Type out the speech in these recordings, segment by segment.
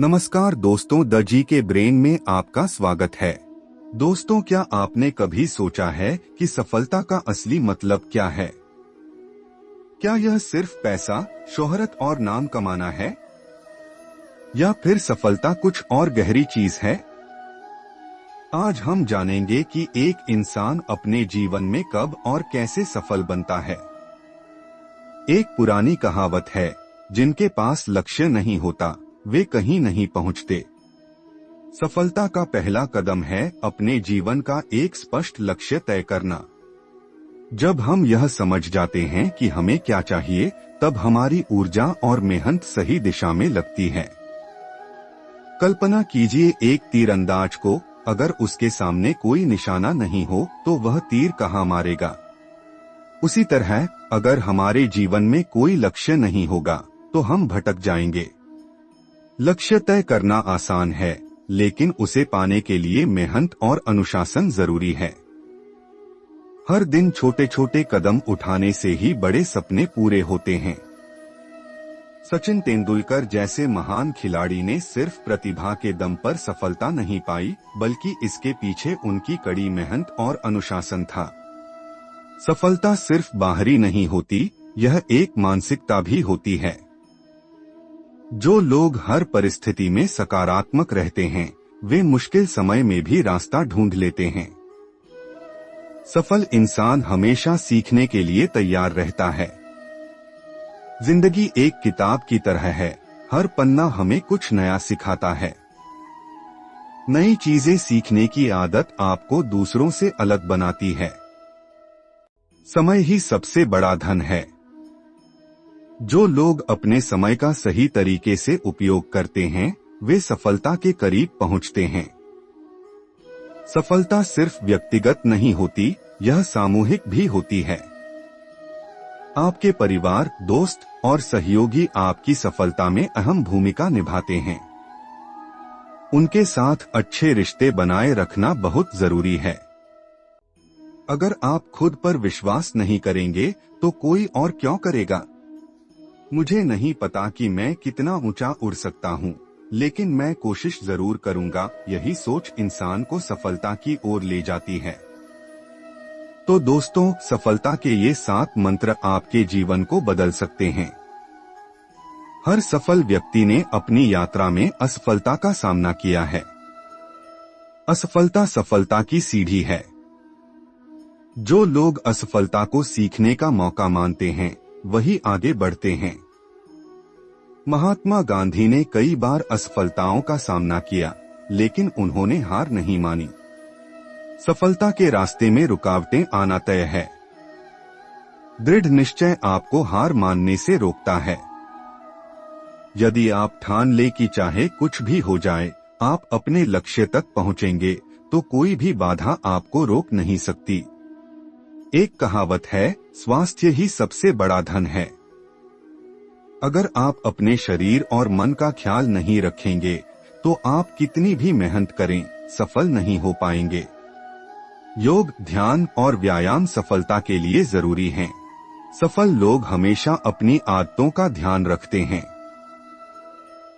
नमस्कार दोस्तों, द जी के ब्रेन में आपका स्वागत है। दोस्तों, क्या आपने कभी सोचा है कि सफलता का असली मतलब क्या है? क्या यह सिर्फ पैसा, शोहरत और नाम कमाना है, या फिर सफलता कुछ और गहरी चीज है? आज हम जानेंगे कि एक इंसान अपने जीवन में कब और कैसे सफल बनता है। एक पुरानी कहावत है, जिनके पास लक्ष्य नहीं होता वे कहीं नहीं पहुंचते। सफलता का पहला कदम है अपने जीवन का एक स्पष्ट लक्ष्य तय करना। जब हम यह समझ जाते हैं कि हमें क्या चाहिए, तब हमारी ऊर्जा और मेहनत सही दिशा में लगती है। कल्पना कीजिए एक तीरंदाज को, अगर उसके सामने कोई निशाना नहीं हो तो वह तीर कहाँ मारेगा। उसी तरह अगर हमारे जीवन में कोई लक्ष्य नहीं होगा तो हम भटक जाएंगे। लक्ष्य तय करना आसान है, लेकिन उसे पाने के लिए मेहनत और अनुशासन जरूरी है। हर दिन छोटे छोटे कदम उठाने से ही बड़े सपने पूरे होते हैं। सचिन तेंदुलकर जैसे महान खिलाड़ी ने सिर्फ प्रतिभा के दम पर सफलता नहीं पाई, बल्कि इसके पीछे उनकी कड़ी मेहनत और अनुशासन था। सफलता सिर्फ बाहरी नहीं होती, यह एक मानसिकता भी होती है। जो लोग हर परिस्थिति में सकारात्मक रहते हैं, वे मुश्किल समय में भी रास्ता ढूंढ लेते हैं। सफल इंसान हमेशा सीखने के लिए तैयार रहता है। जिंदगी एक किताब की तरह है, हर पन्ना हमें कुछ नया सिखाता है। नई चीजें सीखने की आदत आपको दूसरों से अलग बनाती है। समय ही सबसे बड़ा धन है। जो लोग अपने समय का सही तरीके से उपयोग करते हैं, वे सफलता के करीब पहुंचते हैं। सफलता सिर्फ व्यक्तिगत नहीं होती, यह सामूहिक भी होती है। आपके परिवार, दोस्त और सहयोगी आपकी सफलता में अहम भूमिका निभाते हैं। उनके साथ अच्छे रिश्ते बनाए रखना बहुत जरूरी है। अगर आप खुद पर विश्वास नहीं करेंगे तो कोई और क्यों करेगा? मुझे नहीं पता कि मैं कितना ऊंचा उड़ सकता हूँ, लेकिन मैं कोशिश जरूर करूंगा। यही सोच इंसान को सफलता की ओर ले जाती है। तो दोस्तों, सफलता के ये 7 मंत्र आपके जीवन को बदल सकते हैं। हर सफल व्यक्ति ने अपनी यात्रा में असफलता का सामना किया है। असफलता सफलता की सीढ़ी है। जो लोग असफलता को सीखने का मौका मानते हैं, वही आगे बढ़ते हैं। महात्मा गांधी ने कई बार असफलताओं का सामना किया, लेकिन उन्होंने हार नहीं मानी। सफलता के रास्ते में रुकावटें आना तय है। दृढ़ निश्चय आपको हार मानने से रोकता है। यदि आप ठान ले कि चाहे कुछ भी हो जाए, आप अपने लक्ष्य तक पहुंचेंगे, तो कोई भी बाधा आपको रोक नहीं सकती। एक कहावत है, स्वास्थ्य ही सबसे बड़ा धन है। अगर आप अपने शरीर और मन का ख्याल नहीं रखेंगे, तो आप कितनी भी मेहनत करें, सफल नहीं हो पाएंगे। योग, ध्यान और व्यायाम सफलता के लिए जरूरी हैं। सफल लोग हमेशा अपनी आदतों का ध्यान रखते हैं।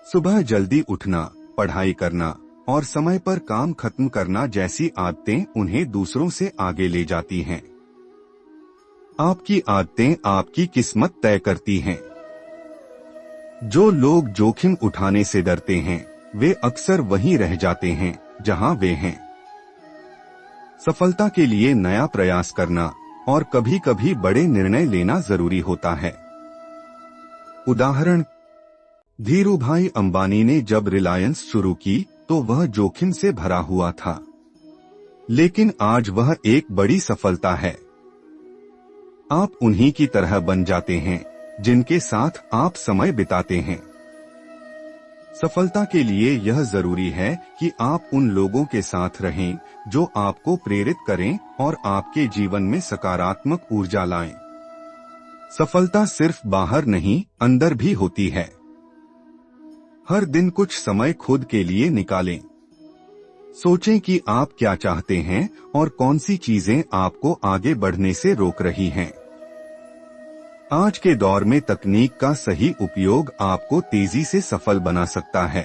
सुबह जल्दी उठना, पढ़ाई करना और समय पर काम खत्म करना जैसी आदतें उन्हें दूसरों से आगे ले जाती हैं। आपकी आदतें आपकी किस्मत तय करती हैं। जो लोग जोखिम उठाने से डरते हैं, वे अक्सर वहीं रह जाते हैं जहां वे हैं। सफलता के लिए नया प्रयास करना और कभी कभी बड़े निर्णय लेना जरूरी होता है। उदाहरण, धीरूभाई अंबानी ने जब रिलायंस शुरू की तो वह जोखिम से भरा हुआ था, लेकिन आज वह एक बड़ी सफलता है। आप उन्हीं की तरह बन जाते हैं जिनके साथ आप समय बिताते हैं। सफलता के लिए यह जरूरी है कि आप उन लोगों के साथ रहें जो आपको प्रेरित करें और आपके जीवन में सकारात्मक ऊर्जा लाएं। सफलता सिर्फ बाहर नहीं, अंदर भी होती है। हर दिन कुछ समय खुद के लिए निकालें। सोचें कि आप क्या चाहते हैं और कौन सी चीजें आपको आगे बढ़ने से रोक रही हैं। आज के दौर में तकनीक का सही उपयोग आपको तेजी से सफल बना सकता है।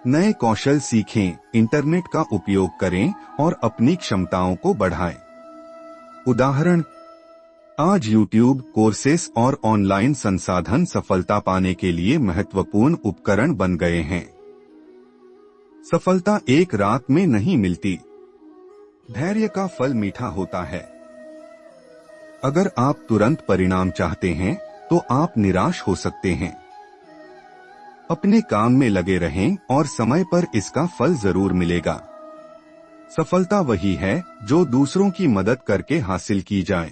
नए कौशल सीखें, इंटरनेट का उपयोग करें और अपनी क्षमताओं को बढ़ाएं। उदाहरण, आज YouTube कोर्सेस और ऑनलाइन संसाधन सफलता पाने के लिए महत्वपूर्ण उपकरण बन गए हैं। सफलता एक रात में नहीं मिलती। धैर्य का फल मीठा होता है। अगर आप तुरंत परिणाम चाहते हैं तो आप निराश हो सकते हैं। अपने काम में लगे रहें और समय पर इसका फल जरूर मिलेगा। सफलता वही है जो दूसरों की मदद करके हासिल की जाए।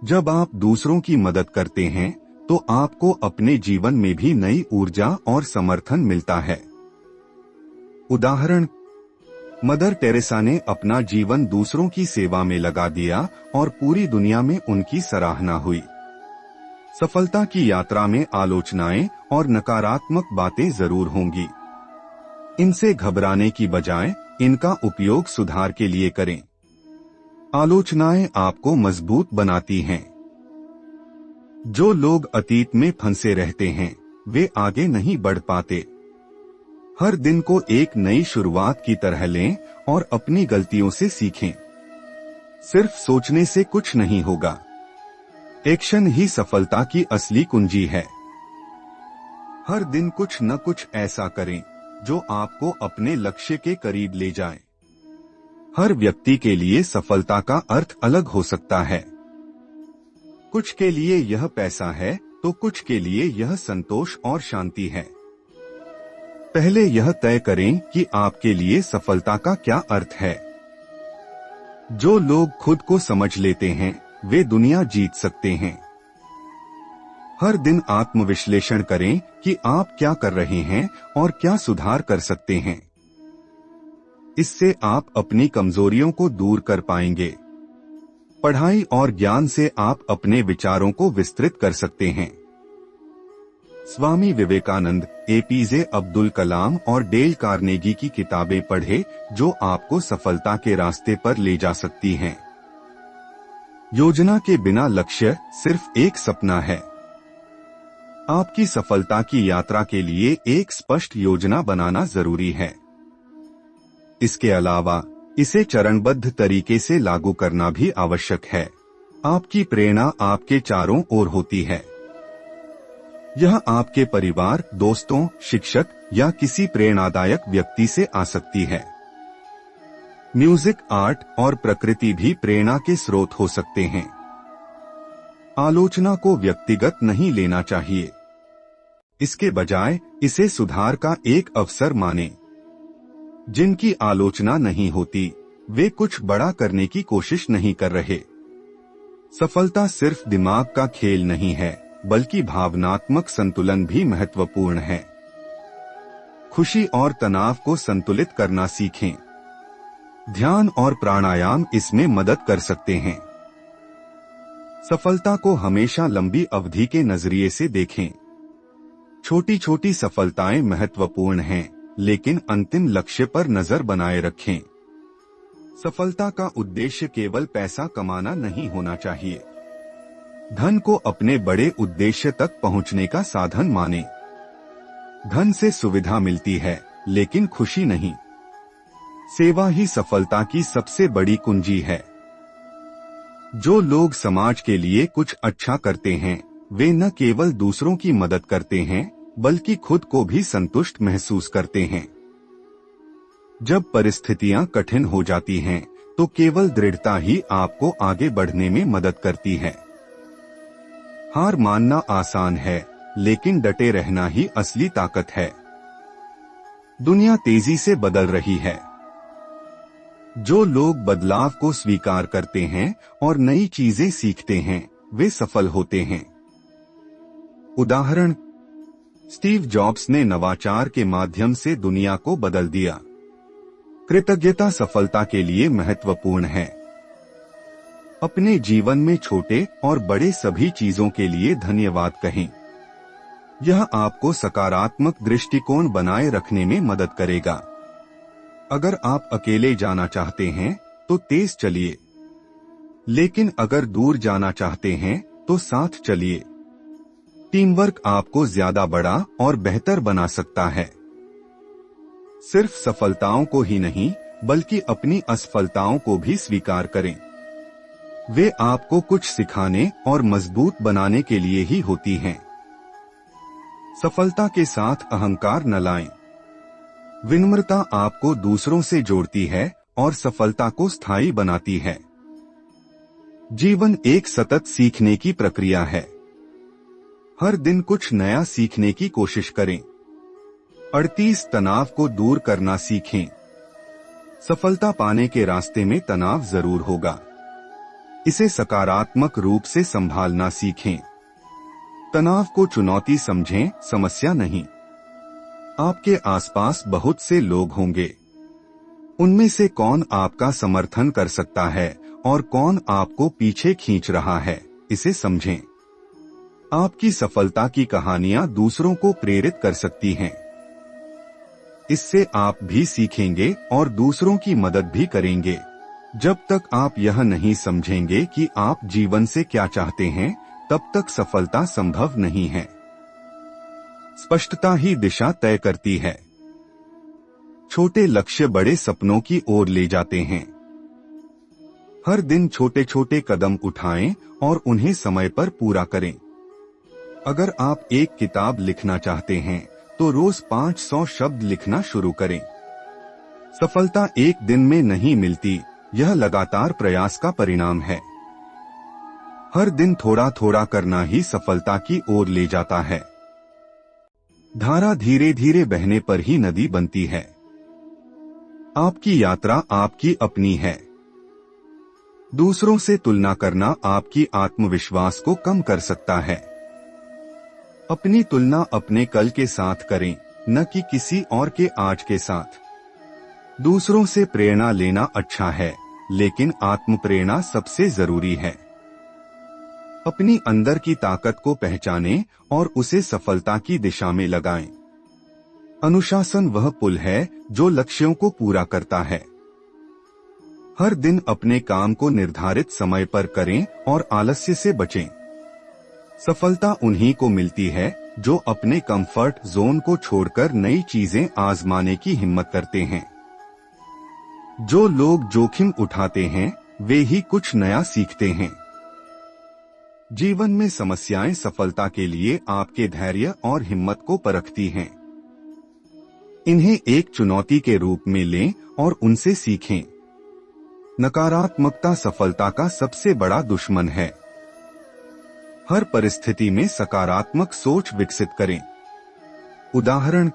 जब आप दूसरों की मदद करते हैं तो आपको अपने जीवन में भी नई ऊर्जा और समर्थन मिलता है। उदाहरण, मदर टेरेसा ने अपना जीवन दूसरों की सेवा में लगा दिया और पूरी दुनिया में उनकी सराहना हुई। सफलता की यात्रा में आलोचनाएं और नकारात्मक बातें जरूर होंगी। इनसे घबराने की बजाय इनका उपयोग सुधार के लिए करें। आलोचनाएं आपको मजबूत बनाती हैं। जो लोग अतीत में फंसे रहते हैं वे आगे नहीं बढ़ पाते। हर दिन को एक नई शुरुआत की तरह लें और अपनी गलतियों से सीखें। सिर्फ सोचने से कुछ नहीं होगा। एक्शन ही सफलता की असली कुंजी है। हर दिन कुछ न कुछ ऐसा करें जो आपको अपने लक्ष्य के करीब ले जाए। हर व्यक्ति के लिए सफलता का अर्थ अलग हो सकता है। कुछ के लिए यह पैसा है तो कुछ के लिए यह संतोष और शांति है। पहले यह तय करें कि आपके लिए सफलता का क्या अर्थ है। जो लोग खुद को समझ लेते हैं वे दुनिया जीत सकते हैं। हर दिन आत्मविश्लेषण करें कि आप क्या कर रहे हैं और क्या सुधार कर सकते हैं। इससे आप अपनी कमजोरियों को दूर कर पाएंगे। पढ़ाई और ज्ञान से आप अपने विचारों को विस्तृत कर सकते हैं। स्वामी विवेकानंद, एपीजे अब्दुल कलाम और डेल कार्नेगी की किताबें पढ़ें जो आपको सफलता के रास्ते पर ले जा सकती हैं। योजना के बिना लक्ष्य सिर्फ एक सपना है। आपकी सफलता की यात्रा के लिए एक स्पष्ट योजना बनाना जरूरी है। इसके अलावा इसे चरणबद्ध तरीके से लागू करना भी आवश्यक है। आपकी प्रेरणा आपके चारों ओर होती है। यह आपके परिवार, दोस्तों, शिक्षक या किसी प्रेरणादायक व्यक्ति से आ सकती है। म्यूजिक, आर्ट और प्रकृति भी प्रेरणा के स्रोत हो सकते हैं। आलोचना को व्यक्तिगत नहीं लेना चाहिए। इसके बजाय इसे सुधार का एक अवसर मानें। जिनकी आलोचना नहीं होती वे कुछ बड़ा करने की कोशिश नहीं कर रहे। सफलता सिर्फ दिमाग का खेल नहीं है बल्कि भावनात्मक संतुलन भी महत्वपूर्ण है। खुशी और तनाव को संतुलित करना सीखें। ध्यान और प्राणायाम इसमें मदद कर सकते हैं। सफलता को हमेशा लंबी अवधि के नजरिए से देखें। छोटी छोटी सफलताएं महत्वपूर्ण हैं, लेकिन अंतिम लक्ष्य पर नजर बनाए रखें। सफलता का उद्देश्य केवल पैसा कमाना नहीं होना चाहिए। धन को अपने बड़े उद्देश्य तक पहुंचने का साधन मानें। धन से सुविधा मिलती है, लेकिन खुशी नहीं। सेवा ही सफलता की सबसे बड़ी कुंजी है। जो लोग समाज के लिए कुछ अच्छा करते हैं, वे न केवल दूसरों की मदद करते हैं, बल्कि खुद को भी संतुष्ट महसूस करते हैं। जब परिस्थितियां कठिन हो जाती हैं, तो केवल दृढ़ता ही आपको आगे बढ़ने में मदद करती है। हार मानना आसान है, लेकिन डटे रहना ही असली ताकत है। दुनिया तेजी से बदल रही है। जो लोग बदलाव को स्वीकार करते हैं और नई चीजें सीखते हैं, वे सफल होते हैं। उदाहरण, स्टीव जॉब्स ने नवाचार के माध्यम से दुनिया को बदल दिया। कृतज्ञता सफलता के लिए महत्वपूर्ण है। अपने जीवन में छोटे और बड़े सभी चीजों के लिए धन्यवाद कहें। यह आपको सकारात्मक दृष्टिकोण बनाए रखने में मदद करेगा। अगर आप अकेले जाना चाहते हैं तो तेज चलिए, लेकिन अगर दूर जाना चाहते हैं तो साथ चलिए। टीम वर्क आपको ज्यादा बड़ा और बेहतर बना सकता है। सिर्फ सफलताओं को ही नहीं बल्कि अपनी असफलताओं को भी स्वीकार करें। वे आपको कुछ सिखाने और मजबूत बनाने के लिए ही होती हैं। सफलता के साथ अहंकार न लाएं। विनम्रता आपको दूसरों से जोड़ती है और सफलता को स्थायी बनाती है। जीवन एक सतत सीखने की प्रक्रिया है। हर दिन कुछ नया सीखने की कोशिश करें। 38 तनाव को दूर करना सीखें। सफलता पाने के रास्ते में तनाव जरूर होगा, इसे सकारात्मक रूप से संभालना सीखें। तनाव को चुनौती समझें, समस्या नहीं। आपके आसपास बहुत से लोग होंगे, उनमें से कौन आपका समर्थन कर सकता है और कौन आपको पीछे खींच रहा है, इसे समझें। आपकी सफलता की कहानियां दूसरों को प्रेरित कर सकती हैं। इससे आप भी सीखेंगे और दूसरों की मदद भी करेंगे। जब तक आप यह नहीं समझेंगे कि आप जीवन से क्या चाहते हैं, तब तक सफलता संभव नहीं है। स्पष्टता ही दिशा तय करती है। छोटे लक्ष्य बड़े सपनों की ओर ले जाते हैं। हर दिन छोटे छोटे कदम उठाएं और उन्हें समय पर पूरा करें। अगर आप एक किताब लिखना चाहते हैं तो रोज 500 शब्द लिखना शुरू करें। सफलता एक दिन में नहीं मिलती, यह लगातार प्रयास का परिणाम है। हर दिन थोड़ा थोड़ा करना ही सफलता की ओर ले जाता है। धारा धीरे धीरे बहने पर ही नदी बनती है। आपकी यात्रा आपकी अपनी है। दूसरों से तुलना करना आपकी आत्मविश्वास को कम कर सकता है। अपनी तुलना अपने कल के साथ करें, न कि किसी और के आज के साथ। दूसरों से प्रेरणा लेना अच्छा है, लेकिन आत्म प्रेरणा सबसे जरूरी है। अपनी अंदर की ताकत को पहचानें और उसे सफलता की दिशा में लगाएं। अनुशासन वह पुल है जो लक्ष्यों को पूरा करता है। हर दिन अपने काम को निर्धारित समय पर करें और आलस्य से बचें। सफलता उन्हीं को मिलती है जो अपने कंफर्ट जोन को छोड़कर नई चीजें आजमाने की हिम्मत करते हैं। जो लोग जोखिम उठाते हैं वे ही कुछ नया सीखते हैं। जीवन में समस्याएं सफलता के लिए आपके धैर्य और हिम्मत को परखती हैं। इन्हें एक चुनौती के रूप में लें और उनसे सीखें। नकारात्मकता सफलता का सबसे बड़ा दुश्मन है। हर परिस्थिति में सकारात्मक सोच विकसित करें। उदाहरण,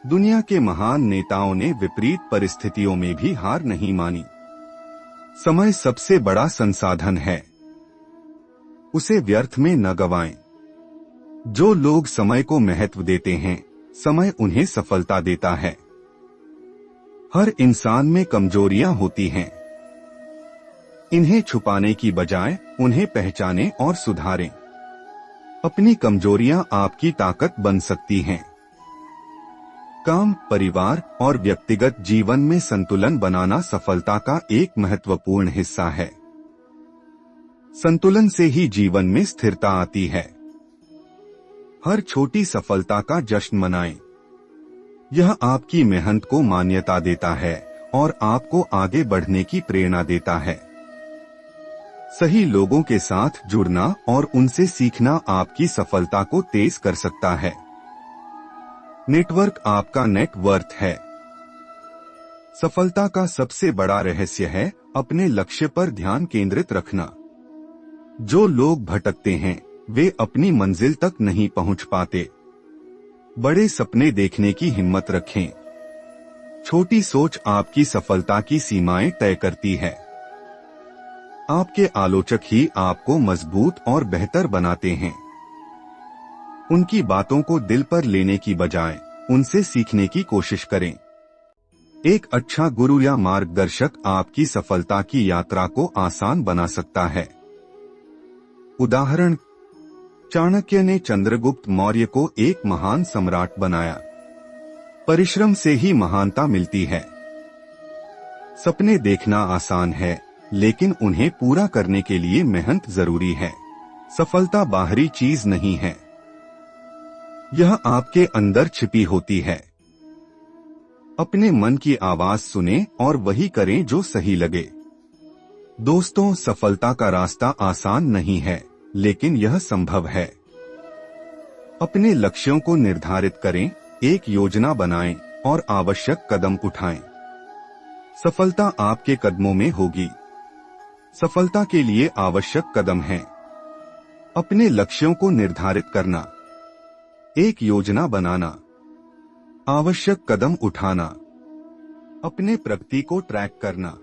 दुनिया के महान नेताओं ने विपरीत परिस्थितियों में भी हार नहीं मानी। समय सबसे बड़ा संसाधन है, उसे व्यर्थ में न गंवाएं। जो लोग समय को महत्व देते हैं, समय उन्हें सफलता देता है। हर इंसान में कमजोरियां होती हैं। इन्हें छुपाने की बजाय उन्हें पहचानें और सुधारें। अपनी कमजोरियां आपकी ताकत बन सकती हैं। काम, परिवार और व्यक्तिगत जीवन में संतुलन बनाना सफलता का एक महत्वपूर्ण हिस्सा है। संतुलन से ही जीवन में स्थिरता आती है। हर छोटी सफलता का जश्न मनाएं। यह आपकी मेहनत को मान्यता देता है और आपको आगे बढ़ने की प्रेरणा देता है। सही लोगों के साथ जुड़ना और उनसे सीखना आपकी सफलता को तेज कर सकता है। नेटवर्क आपका नेटवर्थ है। सफलता का सबसे बड़ा रहस्य है अपने लक्ष्य पर ध्यान केंद्रित रखना। जो लोग भटकते हैं वे अपनी मंजिल तक नहीं पहुंच पाते। बड़े सपने देखने की हिम्मत रखें। छोटी सोच आपकी सफलता की सीमाएं तय करती है। आपके आलोचक ही आपको मजबूत और बेहतर बनाते हैं। उनकी बातों को दिल पर लेने की बजाय उनसे सीखने की कोशिश करें। एक अच्छा गुरु या मार्गदर्शक आपकी सफलता की यात्रा को आसान बना सकता है। उदाहरण, चाणक्य ने चंद्रगुप्त मौर्य को एक महान सम्राट बनाया। परिश्रम से ही महानता मिलती है। सपने देखना आसान है, लेकिन उन्हें पूरा करने के लिए मेहनत जरूरी है। सफलता बाहरी चीज नहीं है, यह आपके अंदर छिपी होती है। अपने मन की आवाज सुने और वही करें जो सही लगे। दोस्तों, सफलता का रास्ता आसान नहीं है, लेकिन यह संभव है। अपने लक्ष्यों को निर्धारित करें, एक योजना बनाएं और आवश्यक कदम उठाएं। सफलता आपके कदमों में होगी। सफलता के लिए आवश्यक कदम हैं: अपने लक्ष्यों को निर्धारित करना, एक योजना बनाना, आवश्यक कदम उठाना, अपने प्रगति को ट्रैक करना,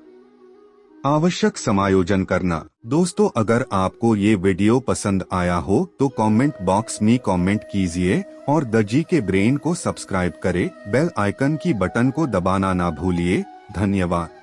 आवश्यक समायोजन करना। दोस्तों, अगर आपको ये वीडियो पसंद आया हो तो कमेंट बॉक्स में कमेंट कीजिए और द जी के ब्रेन को सब्सक्राइब करें। बेल आइकन की बटन को दबाना ना भूलिए। धन्यवाद।